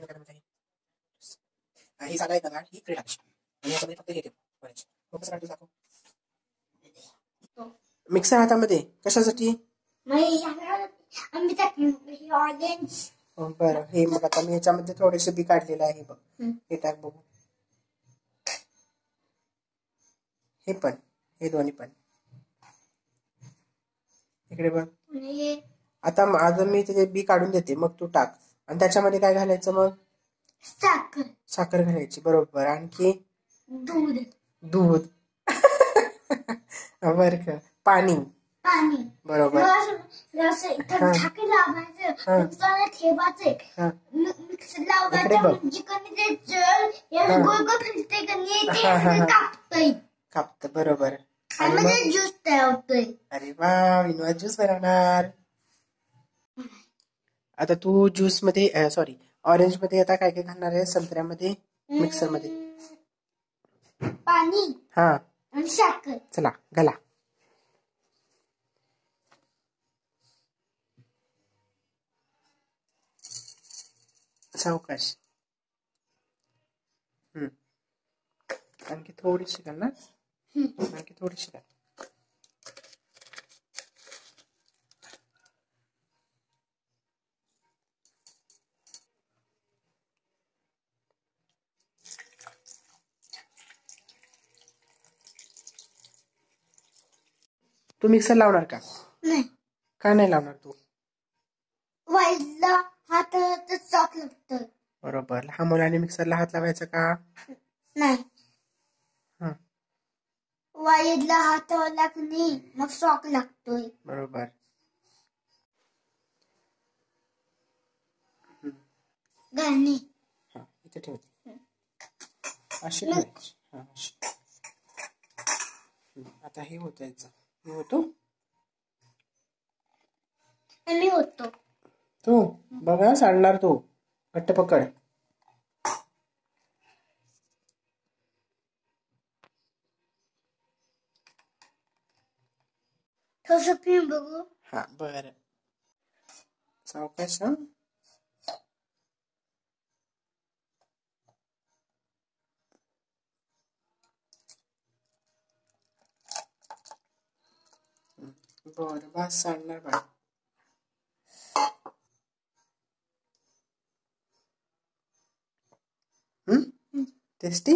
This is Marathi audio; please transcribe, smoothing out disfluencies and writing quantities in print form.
काय म्हणते ही जागा आहे दगाड ही क्रीडा आणि याच्यामध्ये फक्त हे ठेव फोकस राहतो दाखव. मिक्सर हातामध्ये कशासाठी? बरं हे मग आता मी याच्यामध्ये थोडेसे बी काढलेले आहे बघ. हे टाक बघू. हे पण हे दोन्ही पण इकडे बघ. आता अजून मी त्याचे बी काढून देते मग तू टाक. आणि त्याच्यामध्ये काय घालायचं मग? साखर घालायची बरोबर. आणखी दूध बर का. पाणी बरोबर. कापत बरोबर. ज्यूस तयार होतोय. अरे वा विनोद ज्यूस बनवणार. आता तू ज्यूस मध्ये सॉरी ऑरेंज मध्ये आता काय काय घालणार आहे? संत्र्यामध्ये मिक्सर मध्ये पाणी हा आणि साखर. चला घाला. सावकाश. आणखी थोडीशी घाल ना. आणखी थोडीशी घाल. तू मिक्सर लावणार का? नाही. का नाही लावणार तू? वाईला हात चॉक लागतं. बरोबर. लहान मुलांनी मिक्सरला हात लावायचा का? नाही. वाईला हात लावला की नाही मग शॉक लागतोय. बरोबर. गाणी इथे ठेवते. अशी ठेवायची. आता हे होत यायचं. हे होतो मी होतो. तू बघा सांडणार. तू घट्ट पकड. कसं पिऊन बघू. हा बर. सावकाश. बर बस सांडणार बाळ. टेस्टी.